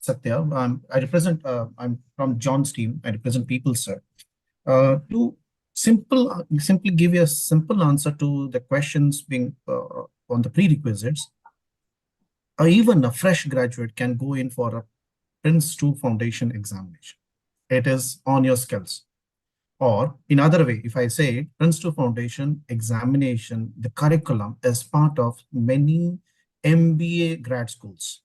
Satya. I'm from John's team. I represent PeopleCert. To simply give you a simple answer to the questions being on the prerequisites, or even a fresh graduate can go in for a PRINCE2 foundation examination. It is on your skills. Or in other way, if I say PRINCE2 foundation examination, the curriculum is part of many MBA grad schools,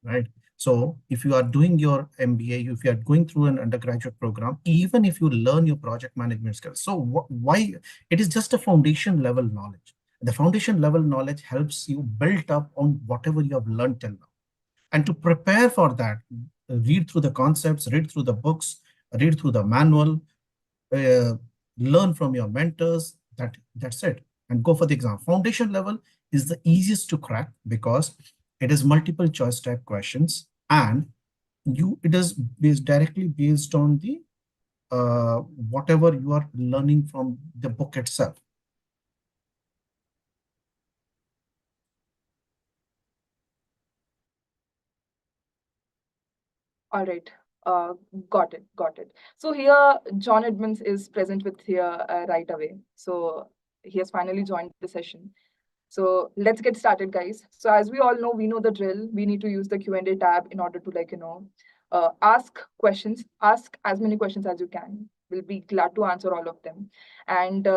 right? So if you are doing your MBA, if you are going through an undergraduate program, even if you learn your project management skills, so why it is just a foundation level knowledge. The foundation level knowledge helps you build up on whatever you have learned till now. And to prepare for that, read through the concepts, read through the books, read through the manual, uh, learn from your mentors. That's it, and go for the exam. Foundation level is the easiest to crack because it is multiple choice type questions, and it is directly based on the whatever you are learning from the book itself. All right. Got it. Got it. So here, John Edmonds is present with here right away. So he has finally joined the session. So let's get started, guys. So as we all know, we know the drill. We need to use the Q&A tab in order to ask questions. Ask as many questions as you can. We'll be glad to answer all of them. And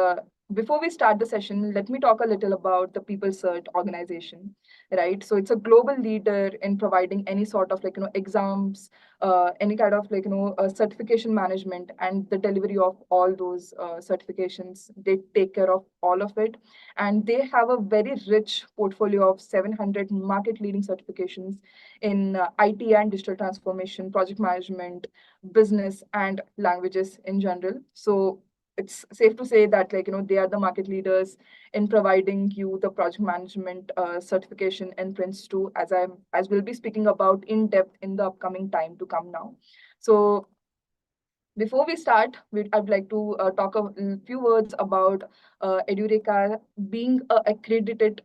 before we start the session, let me talk a little about the PeopleCert organization, right? So it's a global leader in providing any sort of exams, any kind of certification management and the delivery of all those certifications. They take care of all of it, and they have a very rich portfolio of 700 market leading certifications in IT and digital transformation, project management, business, and languages in general. So it's safe to say that they are the market leaders in providing you the project management certification in PRINCE2, as we'll be speaking about in depth in the upcoming time to come now. So before we start, I'd like to talk a few words about Edureka being an accredited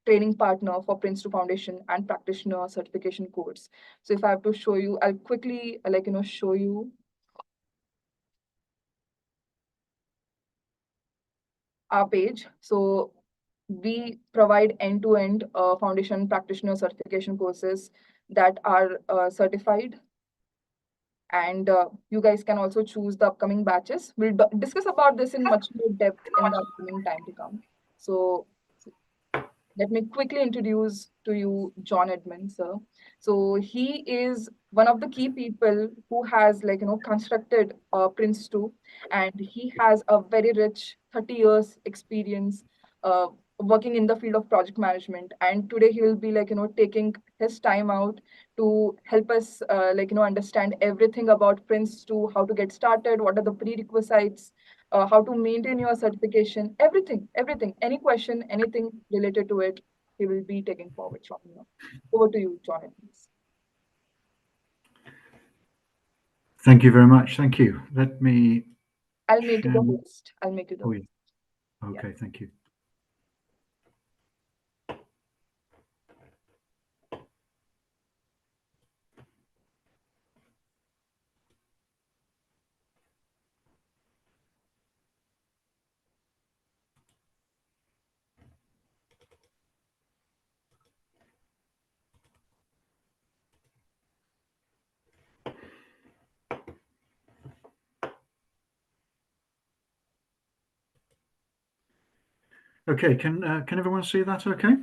training partner for PRINCE2 Foundation and Practitioner certification course. So if I have to show you, I'll quickly show you our page. So we provide end-to-end foundation practitioner certification courses that are certified, and you guys can also choose the upcoming batches. We'll discuss about this in much more depth in the upcoming time to come. So let me quickly introduce to you John Edmonds, sir. So he is one of the key people who has constructed PRINCE2, and he has a very rich 30 years experience working in the field of project management. And today he will be taking his time out to help us understand everything about PRINCE2, how to get started, what are the prerequisites, how to maintain your certification, everything, any question, anything related to it, he will be taking forward from you. Over to you, John. Please. Thank you very much. Thank you. Let me. I'll make you the host. I'll make you the host. Okay, yeah. Thank you. Okay, can everyone see that okay?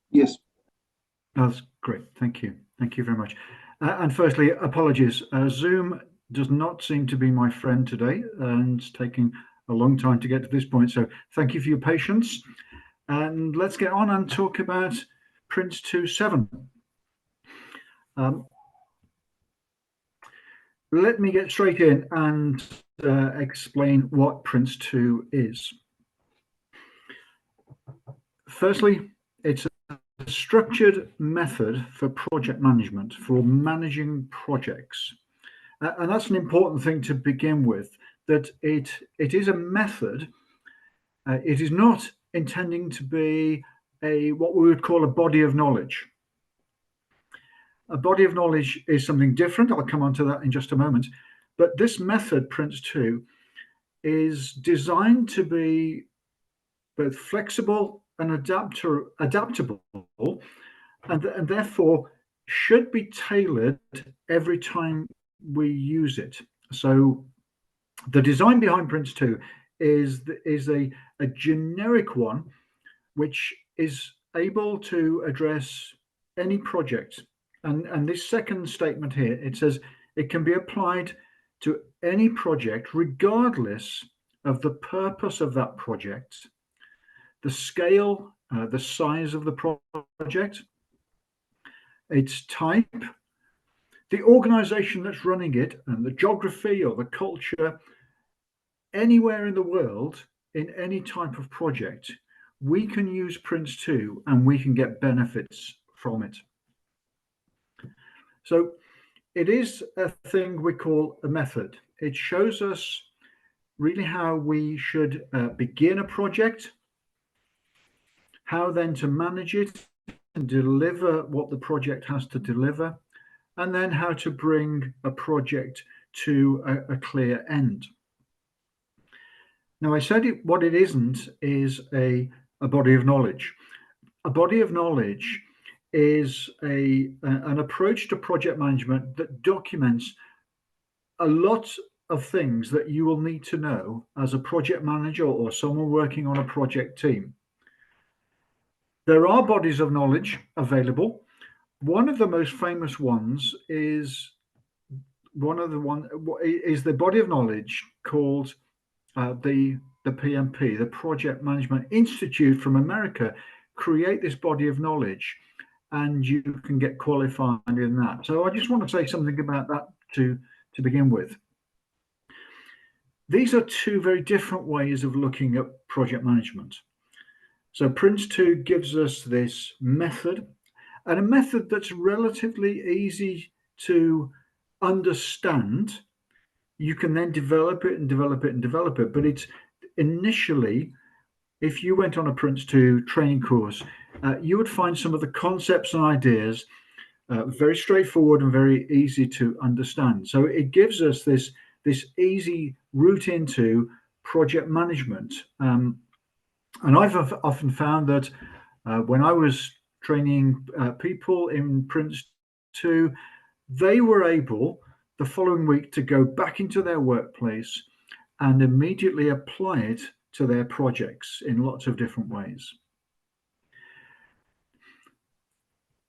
Yes. That's great. Thank you. Thank you very much. And firstly, apologies. Zoom does not seem to be my friend today, and it's taking a long time to get to this point. So thank you for your patience. And let's get on and talk about PRINCE2 7th. Let me get straight in and explain what PRINCE2 is. Firstly, it's a structured method for project management, for managing projects. And that's an important thing to begin with, that it is a method. It is not intending to be what we would call a body of knowledge. A body of knowledge is something different. I'll come on to that in just a moment. But this method, PRINCE2, is designed to be both flexible and adaptable, and therefore should be tailored every time we use it. So the design behind PRINCE2 is a generic one, which is able to address any project. And this second statement here, it says it can be applied to any project regardless of the purpose of that project, the scale, the size of the project, its type, the organization that's running it, and the geography or the culture. Anywhere in the world, in any type of project, we can use PRINCE2 and we can get benefits from it. So it is a thing we call a method. It shows us really how we should begin a project, how then to manage it and deliver what the project has to deliver, and then how to bring a project to a clear end. Now, I said what it isn't is a body of knowledge. A body of knowledge is an approach to project management that documents a lot of things that you will need to know as a project manager or someone working on a project team. There are bodies of knowledge available. One of the most famous ones is the body of knowledge called the PMP, the Project Management Institute from America, create this body of knowledge, and you can get qualified in that. So I just want to say something about that to begin with. These are two very different ways of looking at project management. So PRINCE2 gives us this method, and a method that's relatively easy to understand. You can then develop it and develop it and develop it. But it's initially, if you went on a PRINCE2 training course, you would find some of the concepts and ideas very straightforward and very easy to understand. So it gives us this easy route into project management. And I've often found that when I was training people in PRINCE2, they were able the following week to go back into their workplace and immediately apply it to their projects in lots of different ways.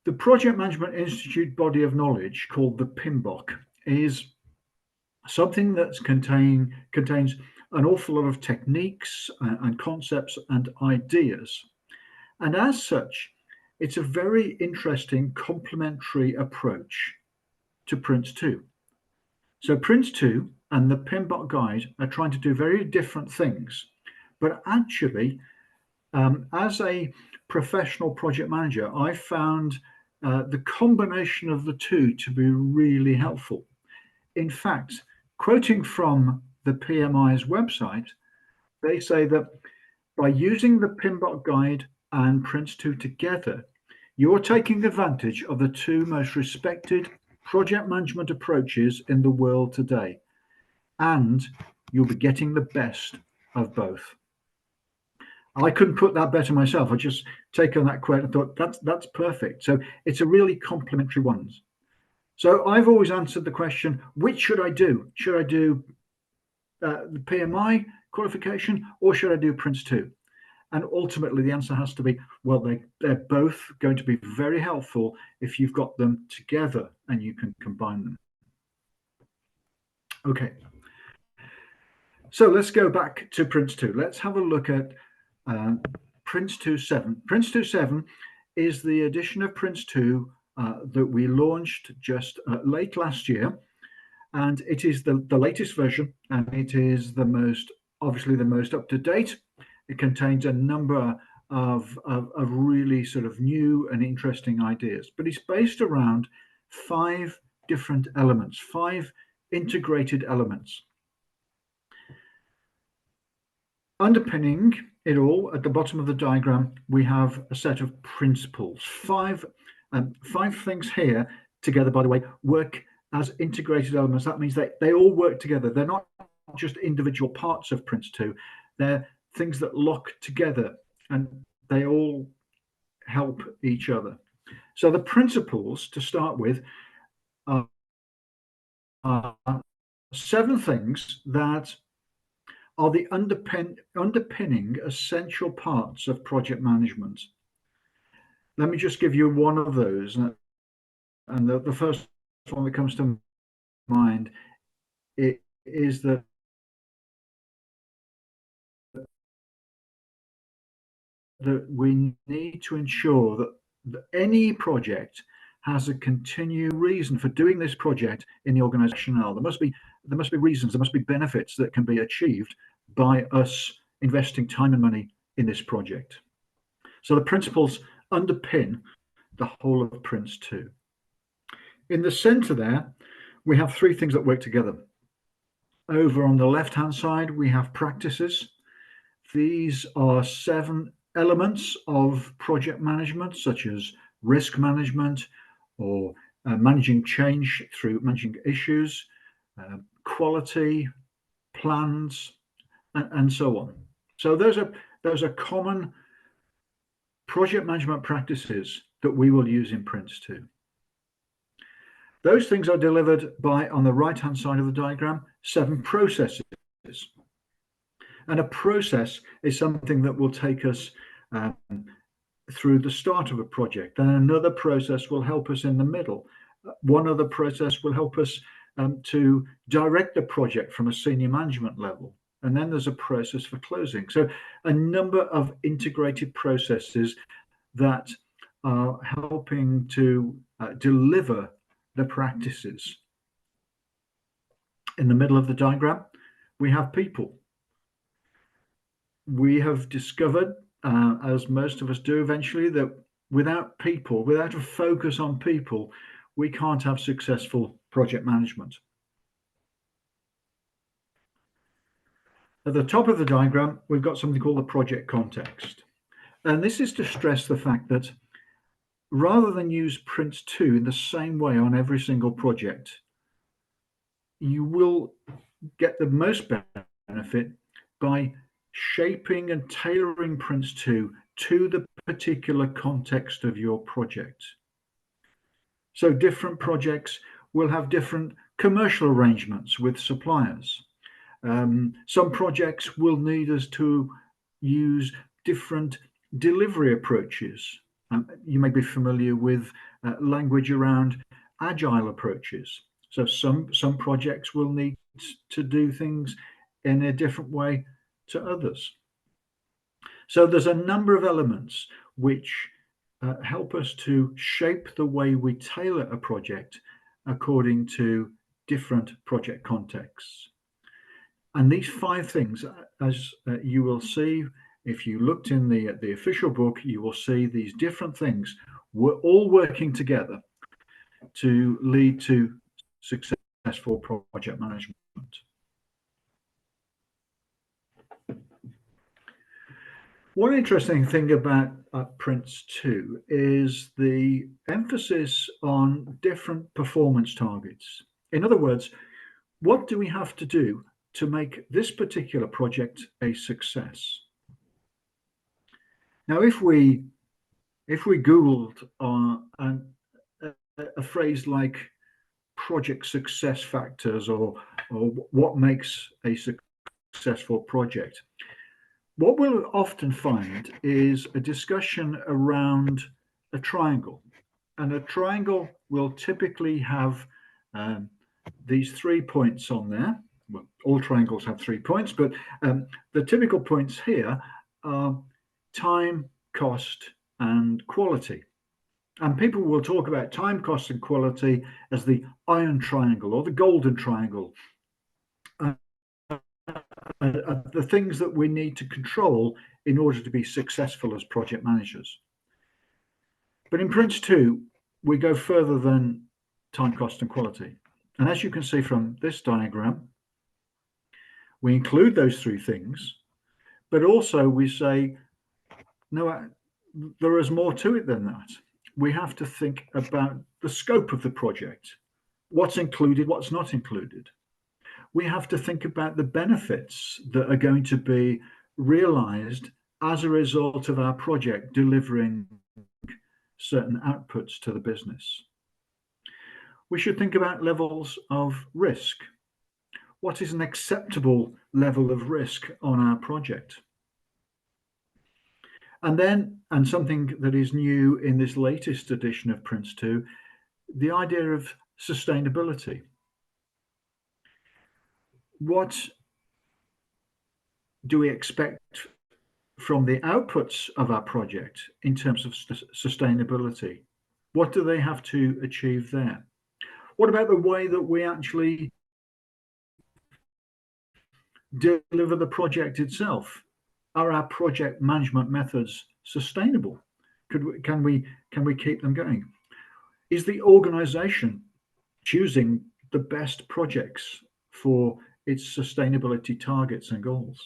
The Project Management Institute body of knowledge, called the PMBOK, is something that contains an awful lot of techniques and concepts and ideas. And as such, it's a very interesting complementary approach to PRINCE2. So PRINCE2 and the PMBOK guide are trying to do very different things, but actually, as a professional project manager, I found the combination of the two to be really helpful. In fact, quoting from the PMI's website, they say that by using the PMBOK guide and PRINCE2 together, you're taking advantage of the two most respected project management approaches in the world today, and you'll be getting the best of both. I couldn't put that better myself. I just taken that quote and thought that's perfect. So it's a really complementary one. So I've always answered the question, which should I do? Should I do the PMI qualification, or should I do PRINCE2? And ultimately the answer has to be, well, they're both going to be very helpful if you've got them together and you can combine them. Okay, so let's go back to PRINCE2. Let's have a look at PRINCE2 7th. PRINCE2 7th is the edition of PRINCE2 that we launched just late last year, and it is the latest version, and it is obviously the most up to date. It contains a number of really sort of new and interesting ideas, but it's based around 5 different elements, 5 integrated elements. Underpinning it all, at the bottom of the diagram, we have a set of principles, 5 things here together, by the way, work as integrated elements. That means they all work together. They're not just individual parts of PRINCE2. They're things that lock together, and they all help each other. So the principles to start with are 7 things that are the underpinning essential parts of project management. Let me just give you one of those. And the first one that comes to mind is that we need to ensure that any project has a continued reason for doing this project in the organization. There must be reasons, there must be benefits that can be achieved by us investing time and money in this project. So the principles underpin the whole of PRINCE2. In the center there, we have 3 things that work together. Over on the left-hand side, we have practices. These are 7 elements of project management, such as risk management, or managing change through managing issues, quality, plans, and so on. So those are common project management practices that we will use in PRINCE2. Those things are delivered by, on the right-hand side of the diagram, 7 processes. And a process is something that will take us through the start of a project. Then another process will help us in the middle. One other process will help us to direct the project from a senior management level. And then there's a process for closing. So a number of integrated processes that are helping to deliver the practices. In the middle of the diagram, we have people. We have discovered, as most of us do eventually, that without people, without a focus on people, we can't have successful project management. At the top of the diagram, we've got something called the project context. And this is to stress the fact that rather than use PRINCE2 in the same way on every single project, you will get the most benefit by shaping and tailoring PRINCE2 to the particular context of your project. So different projects will have different commercial arrangements with suppliers. Some projects will need us to use different delivery approaches. You may be familiar with language around agile approaches. So some projects will need to do things in a different way to others. So there's a number of elements which help us to shape the way we tailor a project according to different project contexts. And these 5 things, as you will see, if you looked in the official book, you will see these different things. We're all working together to lead to successful project management. One interesting thing about PRINCE2 is the emphasis on different performance targets. In other words, what do we have to do to make this particular project a success? Now, if we Googled a phrase like project success factors or what makes a successful project, what we'll often find is a discussion around a triangle. And a triangle will typically have these 3 points on there. Well, all triangles have 3 points, but the typical points here are time, cost, and quality. And people will talk about time, cost, and quality as the iron triangle or the golden triangle. The things that we need to control in order to be successful as project managers. But in PRINCE2, we go further than time, cost, and quality. And as you can see from this diagram, we include those 3 things, but also we say, no, there is more to it than that. we have to think about the scope of the project, what's included, what's not included. We have to think about the benefits that are going to be realized as a result of our project delivering certain outputs to the business. We should think about levels of risk. What is an acceptable level of risk on our project? And something that is new in this latest edition of PRINCE2, the idea of sustainability. What do we expect from the outputs of our project in terms of sustainability? What do they have to achieve there? What about the way that we actually deliver the project itself? Are our project management methods sustainable? Can we keep them going? Is the organization choosing the best projects for its sustainability targets and goals?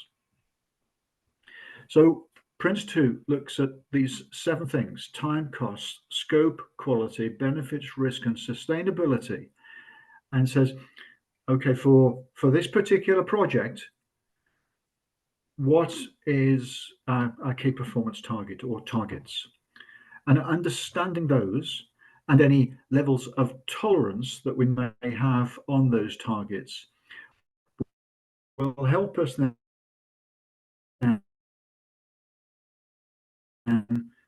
So PRINCE2 looks at these 7 things: time, cost, scope, quality, benefits, risk, and sustainability, and says, okay, for this particular project, what is our key performance target or targets? And understanding those and any levels of tolerance that we may have on those targets will help us then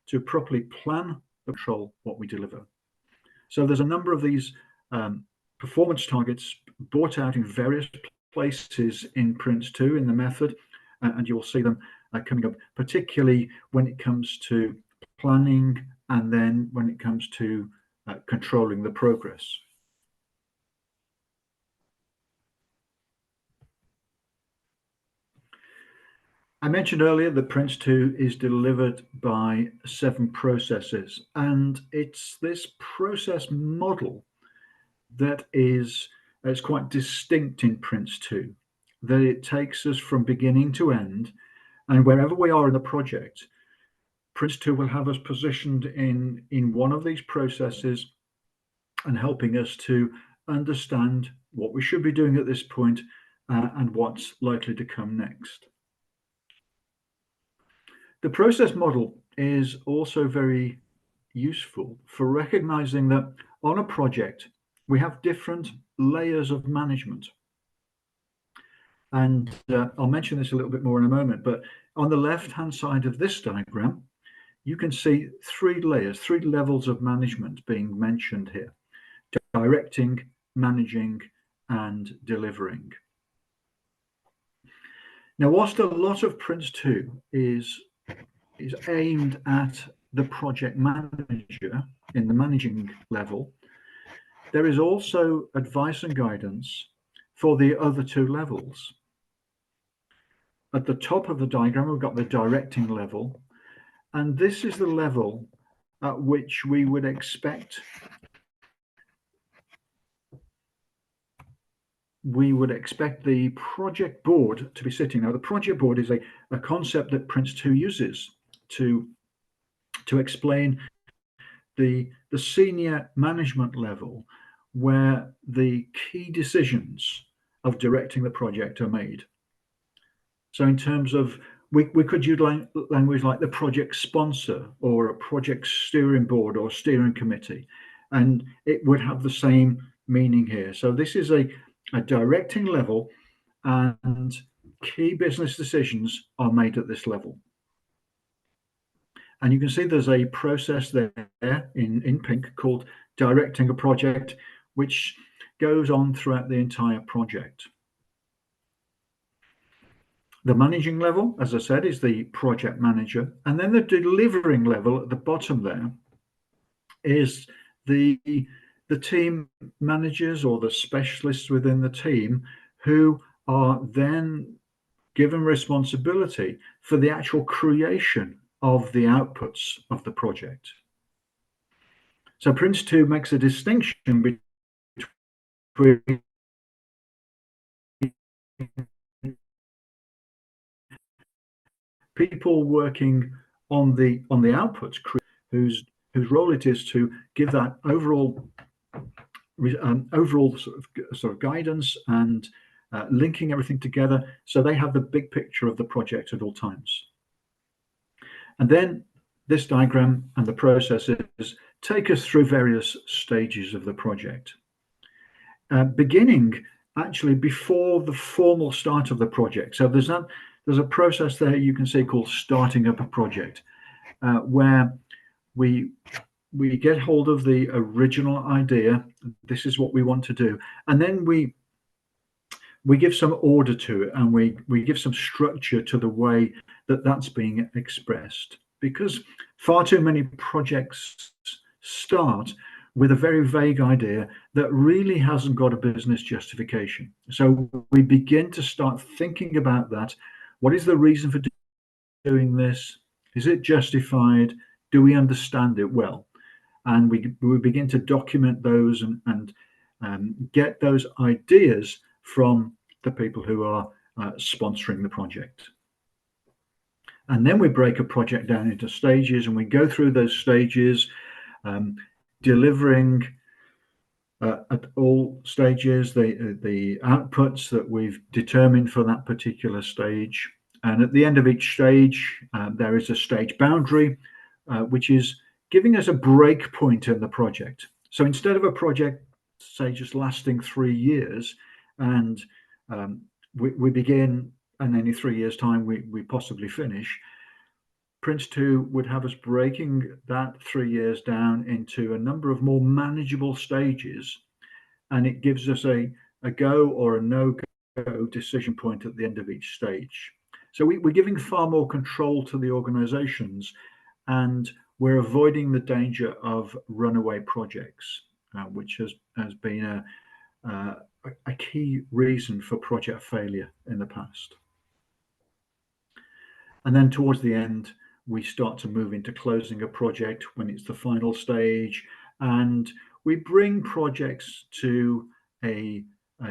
to properly plan, control what we deliver. So there's a number of these performance targets brought out in various places in PRINCE2 in the method, and you'll see them coming up, particularly when it comes to planning and then when it comes to controlling the progress. I mentioned earlier that PRINCE2 is delivered by 7 processes, and it's this process model that is quite distinct in PRINCE2, that it takes us from beginning to end, and wherever we are in the project, PRINCE2 will have us positioned in one of these processes and helping us to understand what we should be doing at this point and what's likely to come next. The process model is also very useful for recognizing that on a project, we have different layers of management. And I'll mention this a little bit more in a moment, but on the left-hand side of this diagram, you can see 3 layers, 3 levels of management being mentioned here: directing, managing, and delivering. Now, whilst a lot of PRINCE2 is aimed at the project manager in the managing level, there is also advice and guidance for the other 2 levels. At the top of the diagram, we've got the directing level, and this is the level at which we would expect the project board to be sitting. Now, the project board is a concept that PRINCE2 uses to explain the senior management level where the key decisions of directing the project are made. So in terms of, we could use language like the project sponsor or a project steering board or steering committee, and it would have the same meaning here. So this is a directing level, and key business decisions are made at this level. And you can see there's a process there in pink called directing a project, which goes on throughout the entire project. The managing level, as I said, is the project manager. And then the delivering level at the bottom there is the team managers or the specialists within the team who are then given responsibility for the actual creation of the outputs of the project. So PRINCE2 makes a distinction between people working on the outputs, whose whose role it is to give that overall sort of guidance and linking everything together, so they have the big picture of the project at all times. And then this diagram and the processes take us through various stages of the project, beginning actually before the formal start of the project. So there's a process there you can see called starting up a project, where we get hold of the original idea. This is what we want to do, and then we give some order to it, and we give some structure to the way that that's being expressed, because far too many projects start with a very vague idea that really hasn't got a business justification. So we begin to start thinking about that. What is the reason for doing this? Is it justified? Do we understand it well? And we begin to document those and get those ideas from the people who are sponsoring the project. And then we break a project down into stages, and we go through those stages, delivering at all stages the outputs that we've determined for that particular stage. And at the end of each stage, there is a stage boundary, which is giving us a break point in the project. So instead of a project, say, just lasting 3 years, and we begin, and then in 3 years' time we possibly finish, PRINCE2 would have us breaking that 3 years down into a number of more manageable stages, and it gives us a go or a no-go decision point at the end of each stage. So we're giving far more control to the organizations, and we're avoiding the danger of runaway projects, which has been a key reason for project failure in the past. And then towards the end, we start to move into closing a project when it's the final stage, and we bring projects to a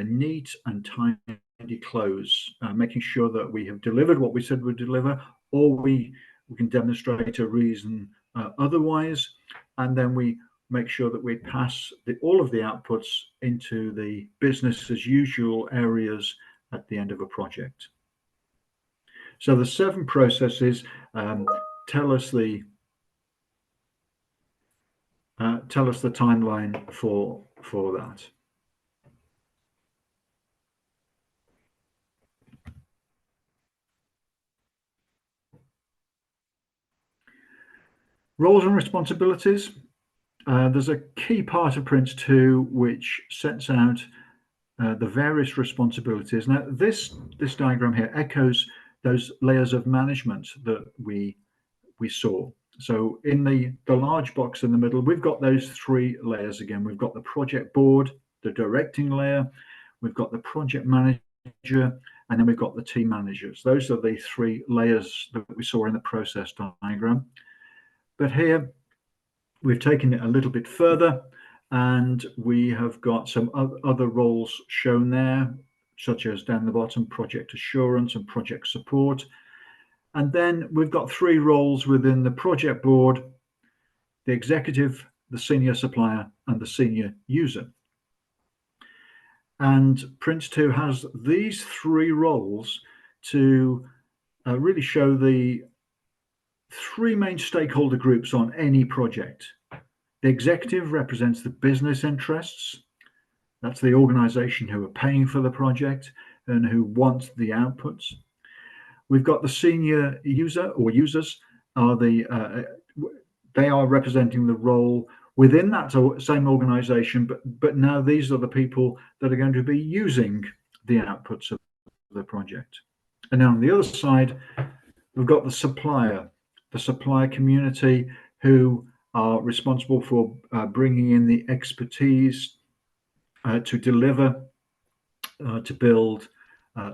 neat and tidy close, making sure that we have delivered what we said we'd deliver, or we can demonstrate a reason otherwise, and then we make sure that we pass all of the outputs into the business as usual areas at the end of a project. So the 7 processes tell us the timeline for that. Roles and responsibilities. There's a key part of PRINCE2 which sets out the various responsibilities. Now, this diagram here echoes those layers of management that we saw. So in the large box in the middle, we've got those 3 layers again. We've got the project board, the directing layer, we've got the project manager, and then we've got the team managers. Those are the 3 layers that we saw in the process diagram. But here we've taken it a little bit further, and we have got some other roles shown there, such as down the bottom, project assurance and project support. And then we've got 3 roles within the project board: the executive, the senior supplier, and the senior user. And PRINCE2 has these 3 roles to really show the 3 main stakeholder groups on any project. The executive represents the business interests. That's the organization who are paying for the project and who want the outputs. We've got the senior user, or users are they are representing the role within that same organization, but now these are the people that are going to be using the outputs of the project. And then on the other side, we've got the supplier community, who are responsible for bringing in the expertise to deliver, to build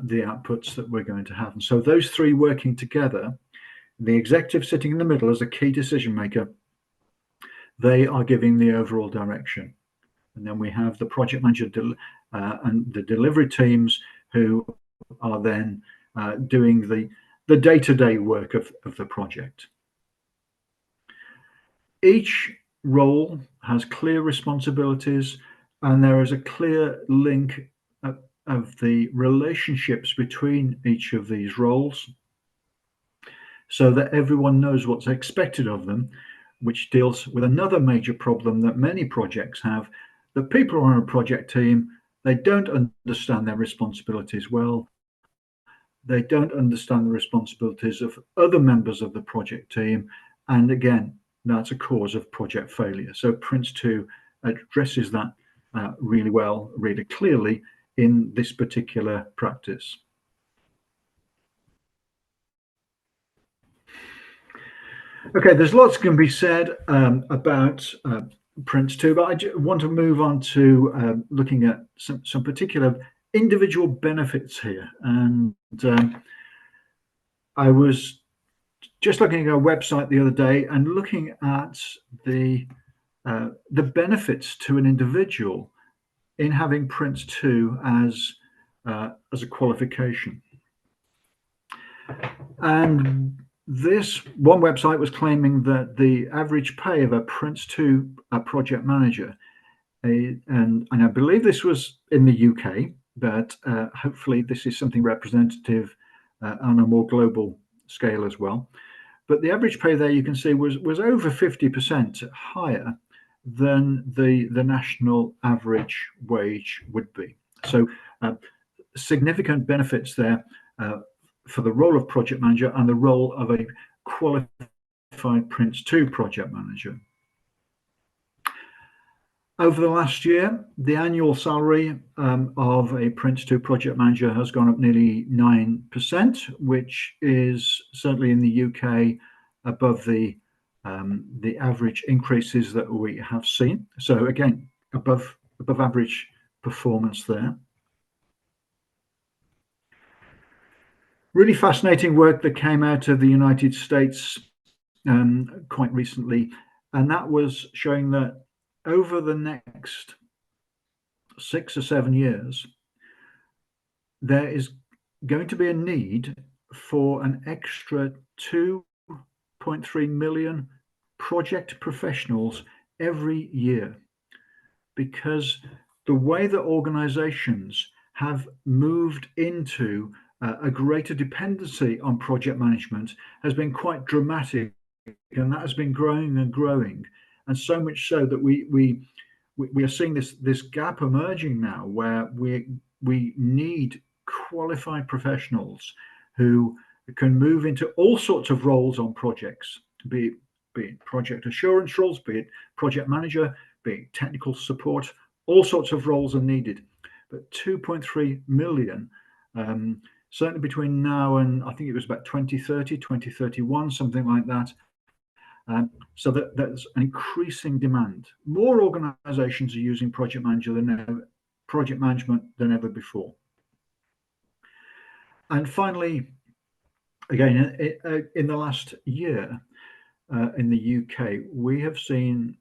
the outputs that we're going to have. And so those 3 working together, the executive sitting in the middle as a key decision maker, they are giving the overall direction. And then we have the project manager and the delivery teams, who are then doing the day-to-day work of the project. Each role has clear responsibilities, and there is a clear link of the relationships between each of these roles, so that everyone knows what's expected of them, which deals with another major problem that many projects have. The people on a project team, they don't understand their responsibilities well. They don't understand the responsibilities of other members of the project team. And again, that's a cause of project failure. So PRINCE2 addresses that really well, really clearly in this particular practice. Okay, there's lots can be said about PRINCE2, but I want to move on to looking at some particular individual benefits here. And I was just looking at a website the other day and looking at the benefits to an individual in having PRINCE2 as a qualification. And this one website was claiming that the average pay of a PRINCE2 project manager, and I believe this was in the UK, but hopefully this is something representative on a more global scale as well. But the average pay there, you can see, was over 50% higher than the national average wage would be. So significant benefits there for the role of project manager and the role of a qualified PRINCE2 project manager. Over the last year, the annual salary of a PRINCE2 project manager has gone up nearly 9%, which is certainly in the UK above the average increases that we have seen. So again, above average performance there. Really fascinating work that came out of the United States quite recently, and that was showing that over the next 6 or 7 years, there is going to be a need for an extra 2.3 million project professionals every year, because the way that organizations have moved into a greater dependency on project management has been quite dramatic, and that has been growing and growing, and so much so that we are seeing this gap emerging now, where we need qualified professionals who can move into all sorts of roles on projects, be it project assurance roles, be it project manager, be it technical support. All sorts of roles are needed, but 2.3 million. Certainly between now and I think it was about 2030, 2031, something like that. So there's an increasing demand. More organizations are using project management than ever before. And finally, again, in the last year in the UK, we have seen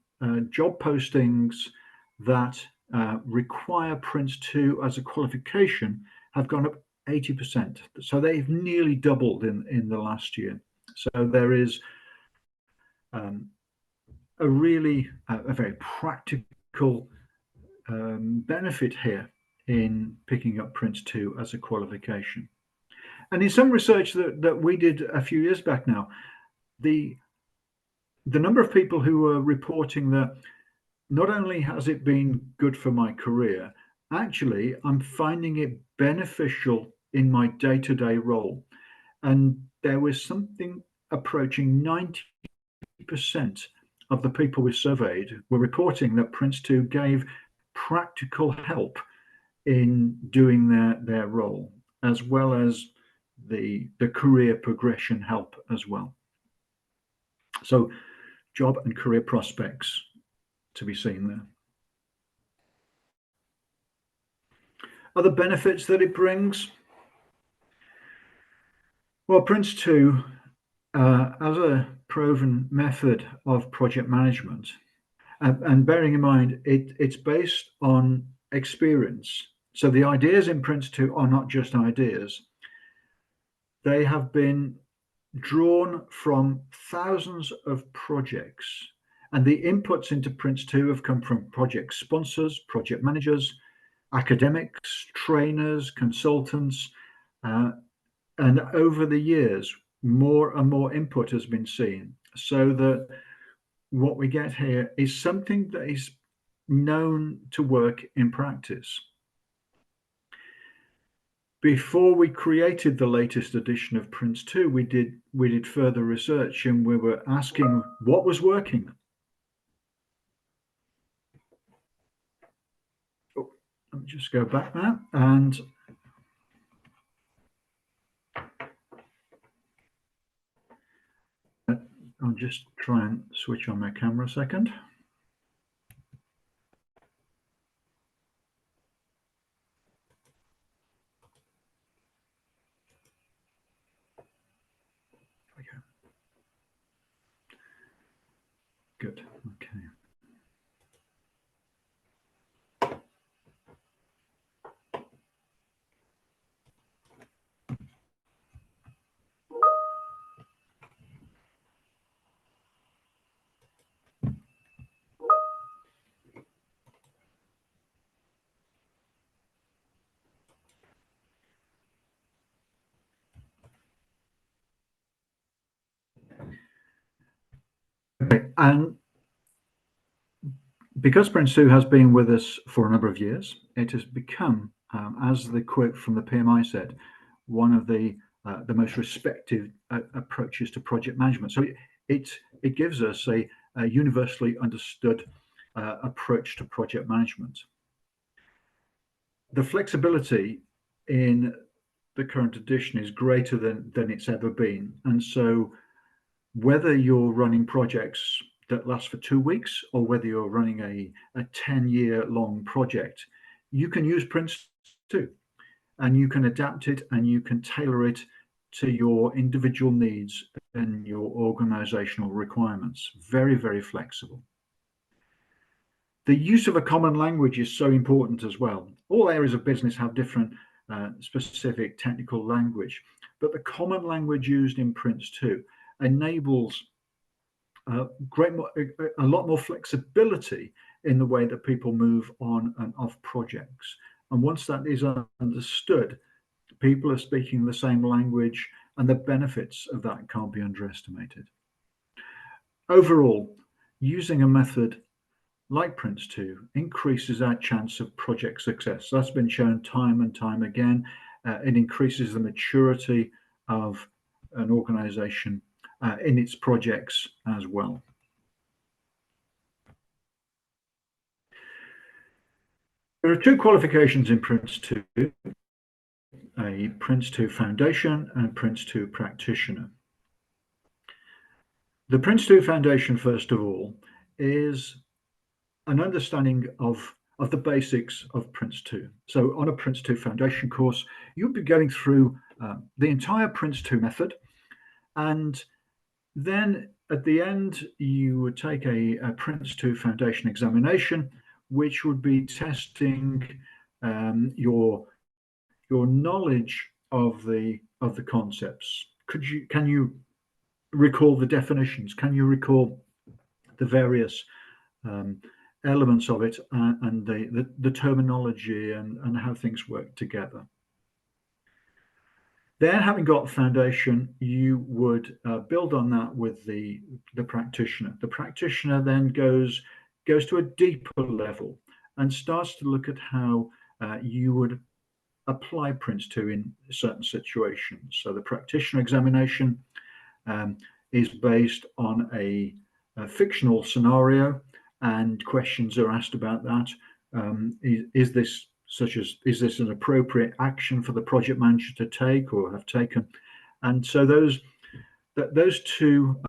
job postings that require PRINCE2 as a qualification have gone up 80%. So they've nearly doubled in the last year. So there is a very practical benefit here in picking up PRINCE2 as a qualification. And in some research that we did a few years back now, the number of people who were reporting that not only has it been good for my career, actually I'm finding it beneficial in my day-to-day role. And there was something approaching 90% of the people we surveyed were reporting that PRINCE2 gave practical help in doing their role, as well as the career progression help as well. So job and career prospects to be seen there. Other benefits that it brings. Well, PRINCE2 as a proven method of project management, and bearing in mind it's based on experience. So the ideas in PRINCE2 are not just ideas. They have been drawn from thousands of projects And the inputs into PRINCE2 have come from project sponsors, project managers, academics, trainers, consultants, and over the years, more and more input has been seen, so that what we get here is something that is known to work in practice. Before we created the latest edition of PRINCE2, we did further research, and we were asking what was working. Oh, let me just go back now, and I'll just try and switch on my camera a second. Good. Okay. Okay. And because PRINCE2 has been with us for a number of years, it has become, as the quote from the PMI said, one of the most respected approaches to project management. So it gives us a universally understood approach to project management. The flexibility in the current edition is greater than it's ever been, and so whether you're running projects that last for 2 weeks or whether you're running a 10-year long project, you can use PRINCE2, and you can adapt it and you can tailor it to your individual needs and your organizational requirements. Very, very flexible. The use of a common language is so important as well. All areas of business have different specific technical language, but the common language used in PRINCE2 enables a lot more flexibility in the way that people move on and off projects. And once that is understood, people are speaking the same language, and the benefits of that can't be underestimated. Overall, using a method like PRINCE2 increases our chance of project success. That's been shown time and time again. It increases the maturity of an organization in its projects as well. There are 2 qualifications in PRINCE2, a PRINCE2 Foundation and PRINCE2 Practitioner. The PRINCE2 Foundation, first of all, is an understanding of the basics of PRINCE2. So on a PRINCE2 Foundation course, you'll be going through the entire PRINCE2 method, and then at the end, you would take a PRINCE2 Foundation examination, which would be testing your knowledge of the concepts. Can you recall the definitions? Can you recall the various elements of it and the terminology and how things work together? Then, having got the foundation, you would build on that with the practitioner. The practitioner then goes to a deeper level and starts to look at how you would apply PRINCE2 in certain situations. So the practitioner examination is based on a fictional scenario, and questions are asked about that. Is this an appropriate action for the project manager to take or have taken? And so those 2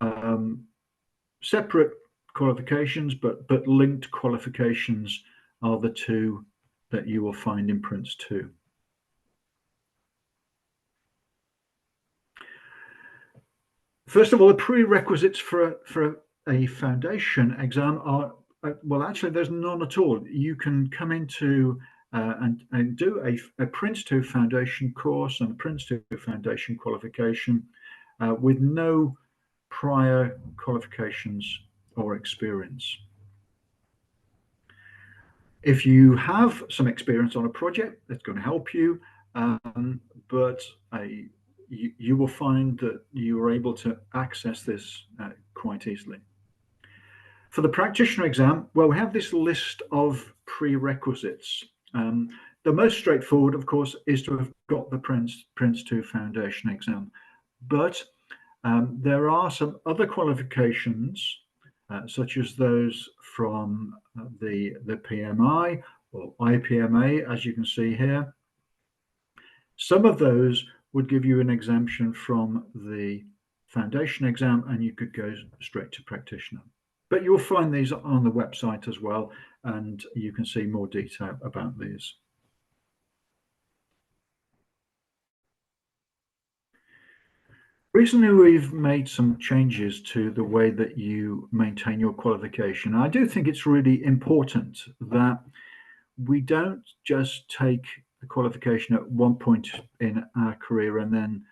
separate qualifications but linked qualifications are the 2 that you will find in PRINCE2. First of all, the prerequisites for a foundation exam are, well, actually there's none at all. You can come into and do a PRINCE2 Foundation course and a PRINCE2 Foundation qualification with no prior qualifications or experience. If you have some experience on a project, that's going to help you, but you will find that you are able to access this quite easily. For the practitioner exam, well, we have this list of prerequisites. The most straightforward, of course, is to have got the PRINCE2 Foundation exam. But there are some other qualifications, such as those from the PMI or IPMA, as you can see here. Some of those would give you an exemption from the foundation exam, and you could go straight to practitioner. But you'll find these on the website as well, and you can see more detail about these. Recently, we've made some changes to the way that you maintain your qualification. I do think it's really important that we don't just take the qualification at one point in our career and then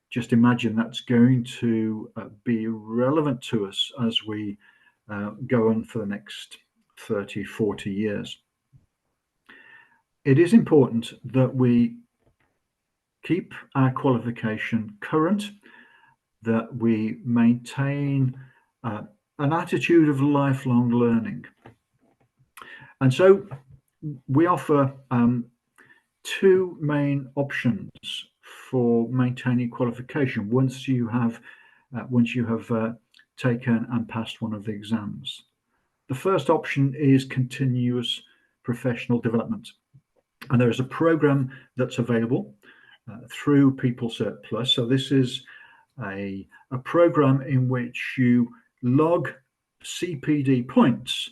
just imagine that's going to be relevant to us as we go on for the next 30, 40 years. It is important that we keep our qualification current, that we maintain an attitude of lifelong learning. And so we offer two main options for maintaining qualification once you have taken and passed one of the exams. The first option is continuous professional development. And there is a program that's available through PeopleCert Plus. So this is a program in which you log CPD points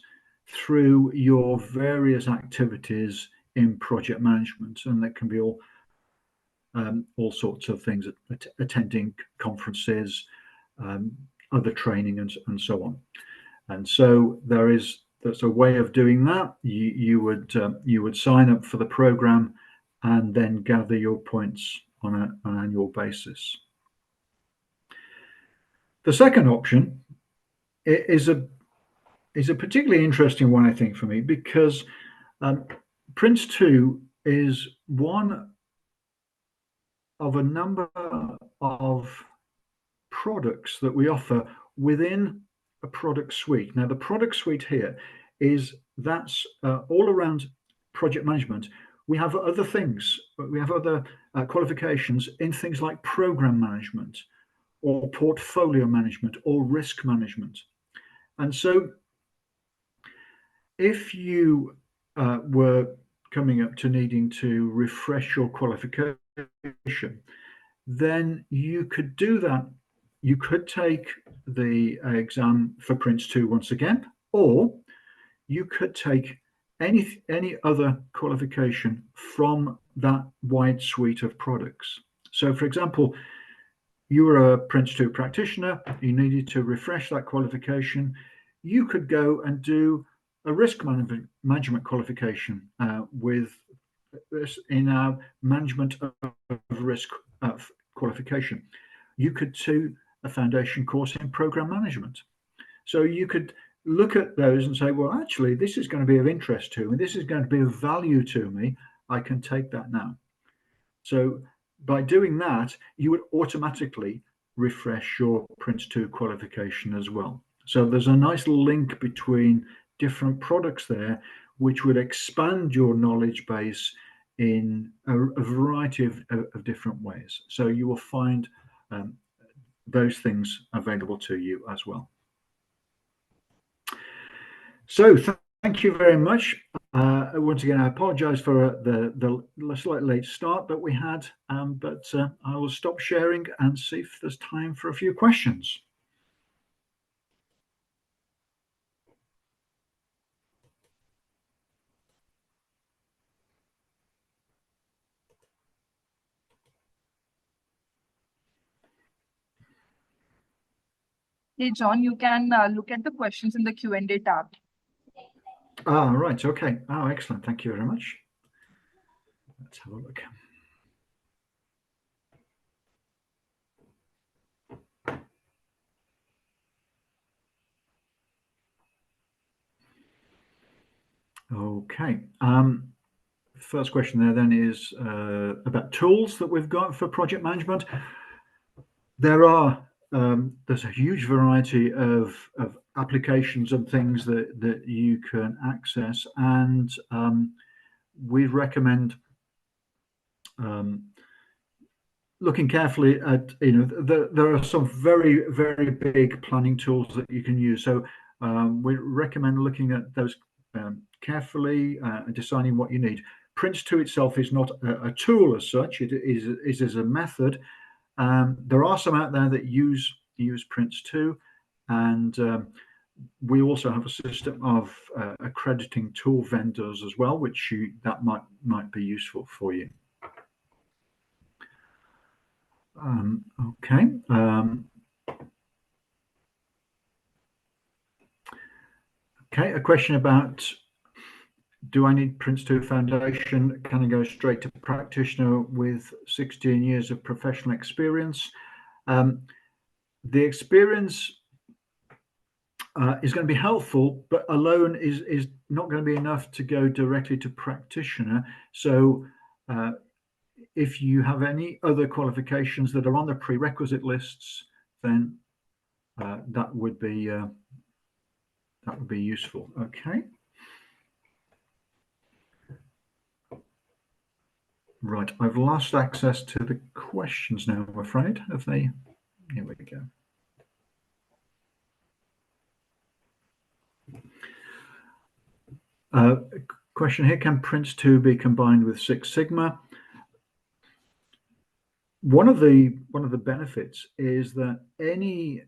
through your various activities in project management, and that can be all sorts of things, attending conferences, other training, and so on. And so there's a way of doing that. You would sign up for the program and then gather your points on an annual basis. The second option is a particularly interesting one, I think, for me, because PRINCE2 is one of a number of products that we offer within a product suite. Now, the product suite here that's all around project management. We have other things, but we have other qualifications in things like program management or portfolio management or risk management. And so if you were coming up to needing to refresh your qualification, then you could do that. You could take the exam for PRINCE2 once again, or you could take any other qualification from that wide suite of products. So, for example, you were a PRINCE2 practitioner, you needed to refresh that qualification, you could go and do a risk management qualification with this in our management of risk qualification. You could do a foundation course in program management. So you could look at those and say, well, actually, this is going to be of interest to me. This is going to be of value to me. I can take that now. So by doing that, you would automatically refresh your PRINCE2 qualification as well. So there's a nice link between different products there, which would expand your knowledge base in a variety of different ways. So you will find those things available to you as well. So thank you very much. Once again, I apologize for the slightly late start that we had, but I will stop sharing and see if there's time for a few questions. Hey, John, you can look at the questions in the Q&A tab. Ah, right. Okay. Oh, excellent. Thank you very much. Let's have a look. Okay. First question there then is about tools that we've got for project management. There's a huge variety of applications and things that you can access, and we recommend looking carefully at, there are some very, very big planning tools that you can use. So we recommend looking at those carefully and deciding what you need. PRINCE2 itself is not a tool as such. It is a method. There are some out there that use PRINCE2, and we also have a system of accrediting tool vendors as well, which that might be useful for you. Okay. Okay, a question about, do I need PRINCE2 Foundation? Can I go straight to Practitioner with 16 years of professional experience? The experience is going to be helpful, but alone is not going to be enough to go directly to Practitioner. So if you have any other qualifications that are on the prerequisite lists, then that would be useful. Okay. Right, I've lost access to the questions now, I'm afraid. Have they? Here we go. Question here: can PRINCE2 be combined with Six Sigma? One of the benefits is that any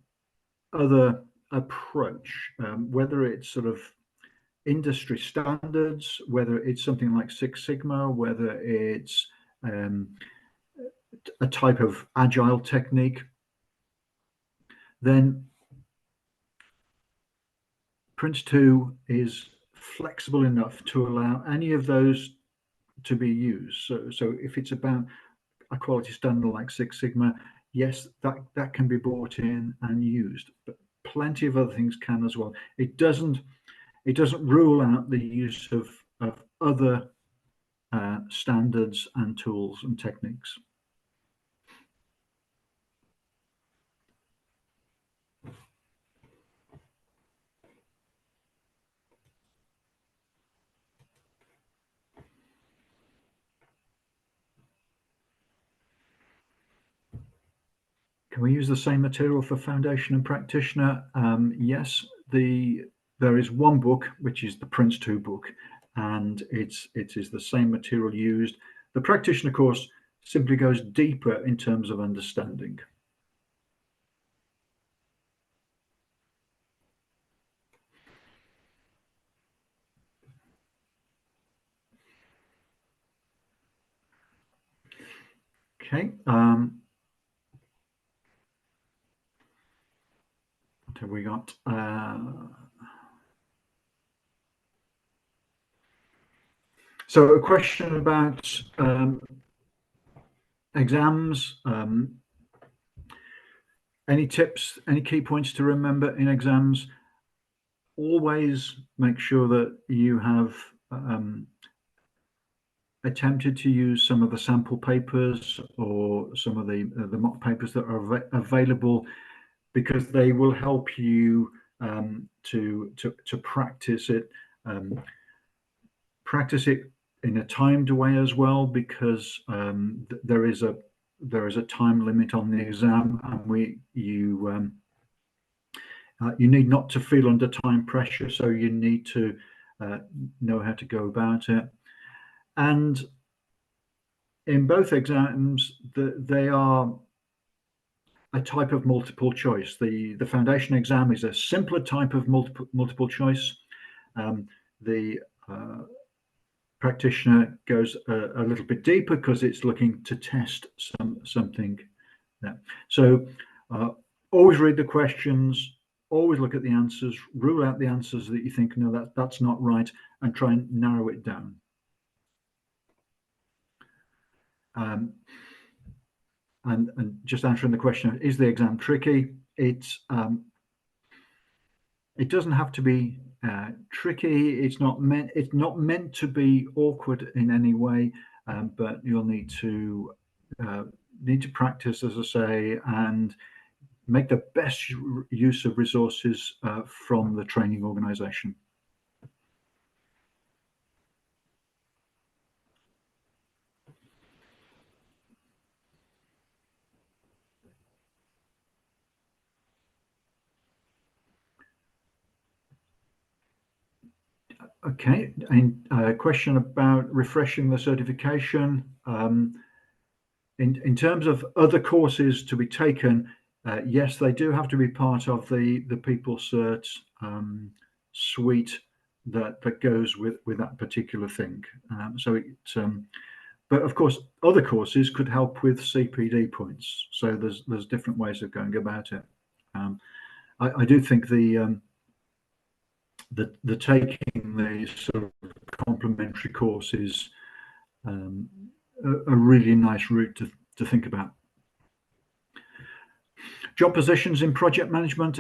other approach, whether it's sort of industry standards, whether it's something like Six Sigma, whether it's a type of agile technique, then PRINCE2 is flexible enough to allow any of those to be used. So if it's about a quality standard like Six Sigma, yes, that can be brought in and used, but plenty of other things can as well. It doesn't rule out the use of other standards and tools and techniques. Can we use the same material for Foundation and Practitioner? Yes, there is one book, which is the PRINCE2 book, and it is the same material used. The Practitioner course simply goes deeper in terms of understanding. Okay. What have we got? So a question about exams. Any tips, any key points to remember in exams? Always make sure that you have attempted to use some of the sample papers or some of the mock papers that are available, because they will help you to practice it. Practice it in a timed way as well, because there is a time limit on the exam, and you need not to feel under time pressure, so you need to know how to go about it. And in both exams, they are a type of multiple choice. The foundation exam is a simpler type of multiple choice. The practitioner goes a little bit deeper because it's looking to test something there. So always read the questions, always look at the answers, rule out the answers that you think, no, that's not right, and try and narrow it down. And just answering the question, is the exam tricky? It's It doesn't have to be tricky. It's not meant to be awkward in any way, but you'll need to practice, as I say, and make the best use of resources from the training organization. Okay, and a question about refreshing the certification. In terms of other courses to be taken, yes, they do have to be part of the PeopleCert suite that goes with that particular thing. But of course, other courses could help with CPD points. So there's different ways of going about it. I do think the taking the sort of complementary courses a really nice route to think about. Job positions in project management,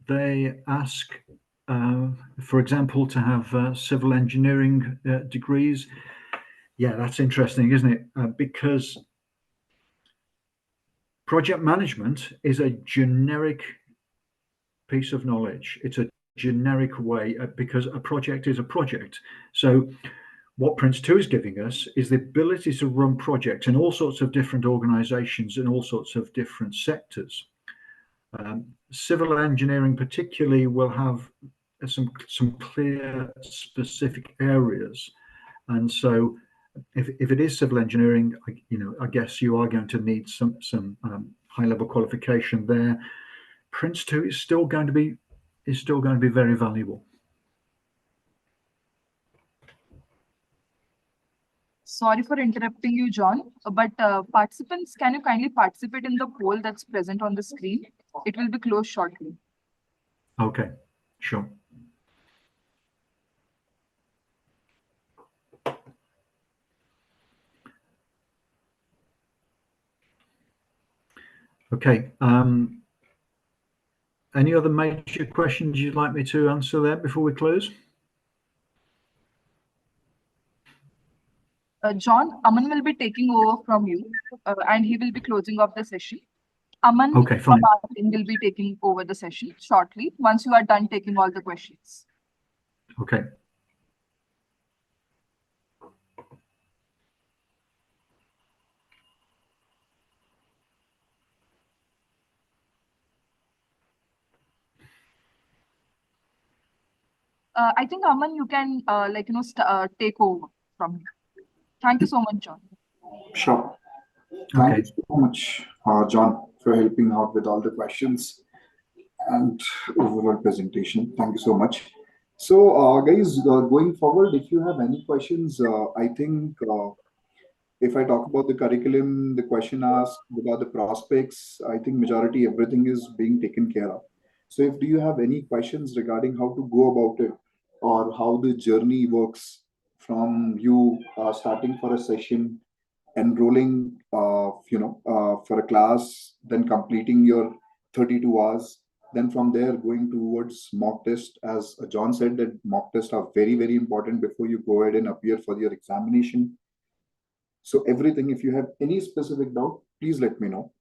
they ask, for example, to have civil engineering degrees. Yeah, that's interesting, isn't it? Because project management is a generic piece of knowledge. It's a generic way because a project is a project. So what Prince2 is giving us is the ability to run projects in all sorts of different organizations in all sorts of different sectors. Civil engineering particularly will have some clear specific areas. And so if it is civil engineering, I guess you are going to need some high-level qualification there. Prince2 is still going to be very valuable. Sorry for interrupting you, John, but participants, can you kindly participate in the poll that's present on the screen? It will be closed shortly. Okay, sure. Okay. Any other major questions you'd like me to answer there before we close? John, Aman will be taking over from you and he will be closing off the session. Aman Okay, fine. will be taking over the session shortly once you are done taking all the questions. Okay. I think Aman, you can take over from here. Thank you so much, John. Sure. Thank Okay. you so much, John, for helping out with all the questions and overall presentation. Thank you so much. So, guys, going forward, if you have any questions, I think if I talk about the curriculum, the question asked about the prospects, I think majority everything is being taken care of. So, if do you have any questions regarding how to go about it or how the journey works from you starting for a session, enrolling, for a class, then completing your 32 hours, then from there going towards mock test. As John said, that mock tests are very, very important before you go ahead and appear for your examination. So everything, if you have any specific doubt, please let me know.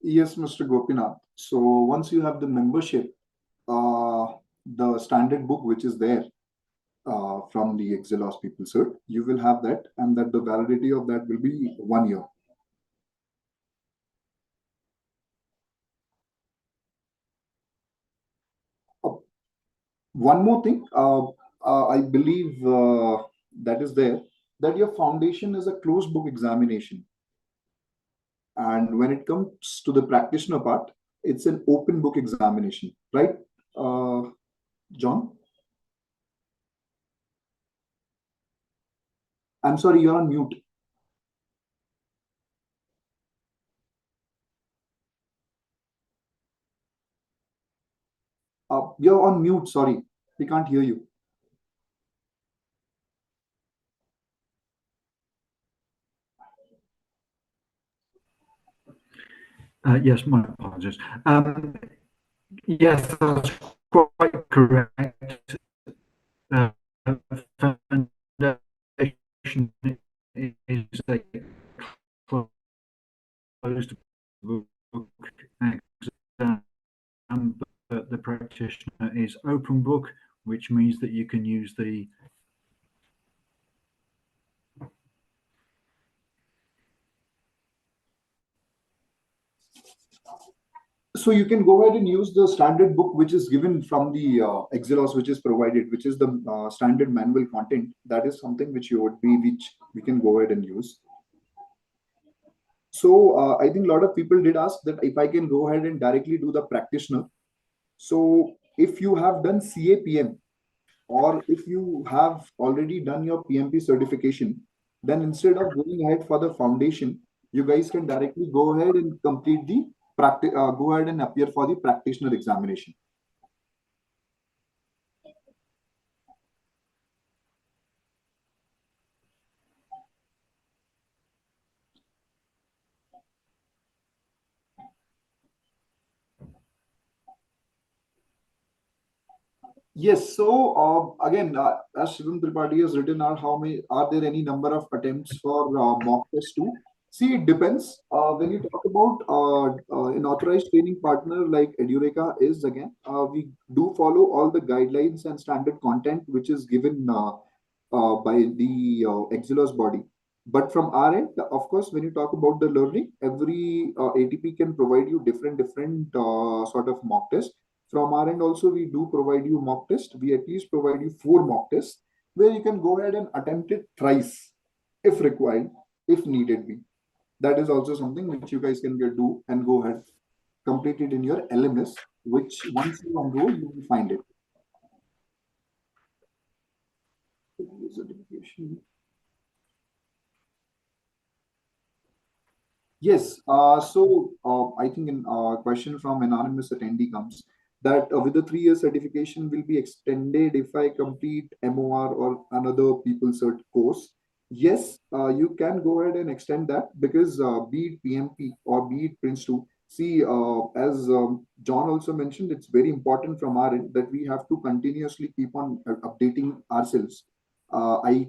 Yes, Mr. Gopinath. So once you have the membership, the standard book which is there from the Excelos PeopleCert, you will have that, and that the validity of that will be 1 year. One more thing, I believe that is there, that your foundation is a closed book examination. And when it comes to the practitioner part, it's an open book examination, right, John? I'm sorry, you're on mute. You're on mute, sorry. We can't hear you. Yes, my apologies. Yes, that's quite correct. Foundation is a closed book exam, but the practitioner is open book, which means that you can use the So you can go ahead and use the standard book which is given from the Excelos, which is provided, which is the standard manual content. That is something which which we can go ahead and use. So I think a lot of people did ask that if I can go ahead and directly do the practitioner. So if you have done CAPM, or if you have already done your PMP certification, then instead of going ahead for the foundation, you guys can directly go ahead and complete the go ahead and appear for the practitioner examination. Yes. So again, as Shivam Tripathi has written, are there any number of attempts for mock test too? See, it depends. When you talk about an authorized training partner like Edureka is, again, we do follow all the guidelines and standard content which is given by the Excelos body. But from our end, of course, when you talk about the learning, every ATP can provide you different sort of mock tests. From our end also, we do provide you mock test. We at least provide you 4 mock tests where you can go ahead and attempt it thrice if required, if needed be. That is also something which you guys can do and go ahead, complete it in your LMS, which once you enroll, you will find it. Certification. Yes. I think a question from anonymous attendee comes that with the 3-year certification will be extended if I complete MOR or another PeopleCert course. Yes, you can go ahead and extend that because be it PMP or be it Prince2, see, as John also mentioned, it's very important from our end that we have to continuously keep on updating ourselves. I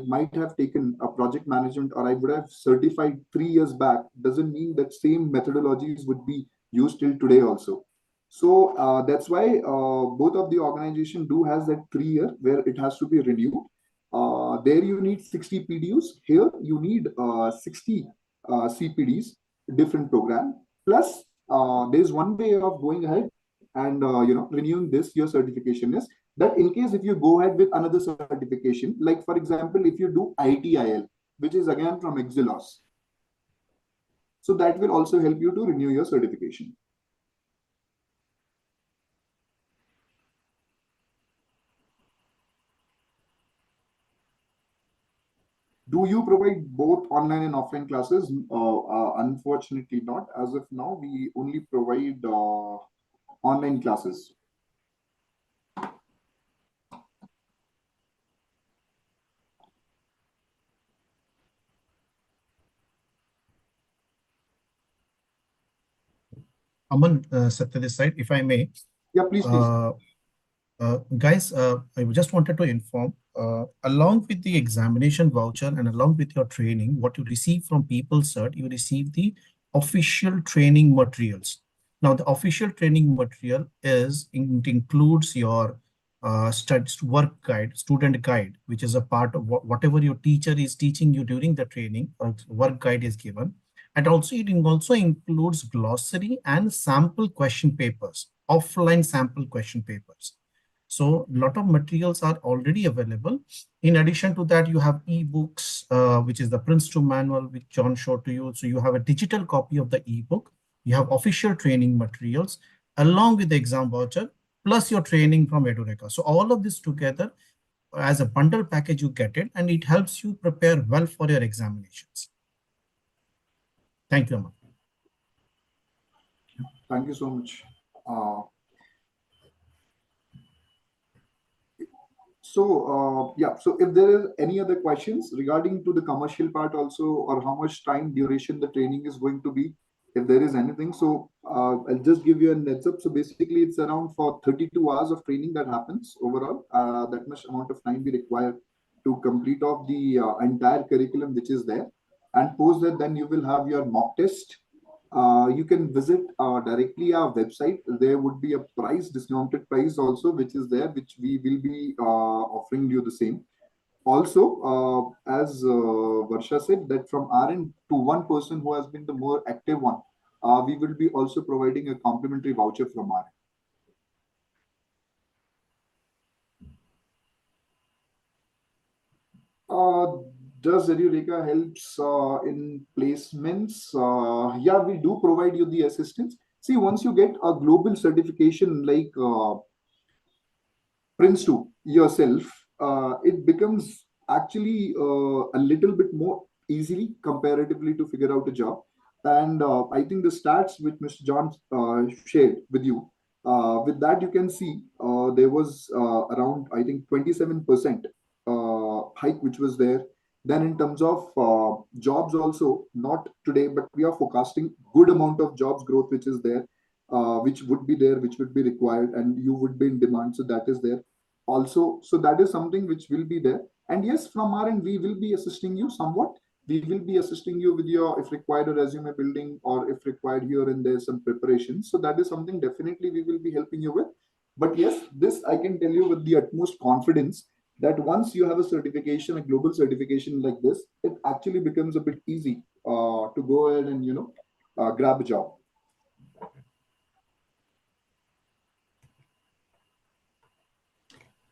might have taken a project management or I would have certified 3 years back. Doesn't mean that same methodologies would be used till today also. So that's why both of the organization do has that 3 year where it has to be renewed. There you need 60 PDUs. Here you need 60 CPDs, different program. Plus, there's one way of going ahead and renewing this your certification is that in case if you go ahead with another certification, like for example, if you do ITIL, which is again from Excelos, so that will also help you to renew your certification. Do you provide both online and offline classes? Unfortunately not. As of now, we only provide online classes. Aman, Satya this side, if I may. Yeah, please, please. Guys, I just wanted to inform, along with the examination voucher and along with your training, what you receive from PeopleCert, you receive the official training materials. Now, the official training material it includes your work guide, student guide, which is a part of whatever your teacher is teaching you during the training, or work guide is given. And also, it also includes glossary and sample question papers, offline sample question papers. So a lot of materials are already available. In addition to that, you have ebooks, which is the PRINCE2 manual, which John showed to you. So you have a digital copy of the ebook. You have official training materials along with the exam voucher, plus your training from Edureka. So all of this together as a bundle package, you get it, and it helps you prepare well for your examinations. Thank you, Aman. Thank you so much. So if there is any other questions regarding to the commercial part also, or how much time duration the training is going to be, if there is anything. So I'll just give you a heads up. So basically, it's around for 32 hours of training that happens overall. That much amount of time we require to complete off the entire curriculum which is there. And post that, then you will have your mock test. You can visit directly our website. There would be a price, discounted price also, which is there, which we will be offering you the same. Also, as Varsha said, that from our end to one person who has been the more active one, we will be also providing a complimentary voucher from our end. Does Edureka helps in placements? Yeah, we do provide you the assistance. See, once you get a global certification like PRINCE2 yourself, it becomes actually a little bit more easily comparatively to figure out a job. And I think the stats which Mr. John shared with you, with that you can see there was around, I think, 27% hike which was there. Then in terms of jobs also, not today, but we are forecasting good amount of jobs growth which is there, which would be there, which would be required, and you would be in demand. So that is there also. So that is something which will be there. And yes, from our end, we will be assisting you somewhat. We will be assisting you with your, if required, a resume building, or if required here and there some preparation. So that is something definitely we will be helping you with. But yes, this I can tell you with the utmost confidence that once you have a certification, a global certification like this, it actually becomes a bit easy to go ahead and grab a job.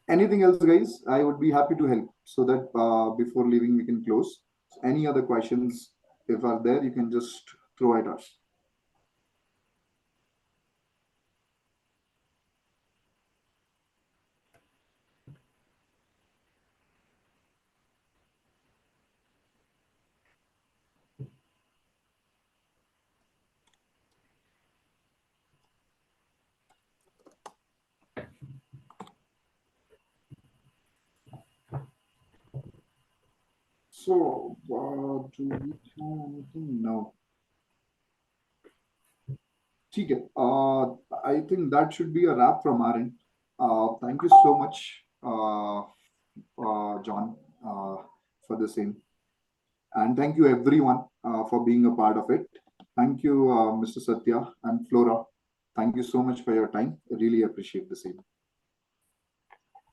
Anything else, guys? I would be happy to help, so that before leaving we can close. Any other questions, if are there, you can just throw at us. So, do we have anything? No. Okay. I think that should be a wrap from our end. Thank you so much, John, for the same. And thank you everyone for being a part of it. Thank you, Mr. Satya and Flora. Thank you so much for your time. I really appreciate the same.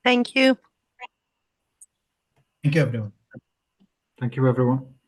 Thank you. Thank you, everyone. Thank you, everyone.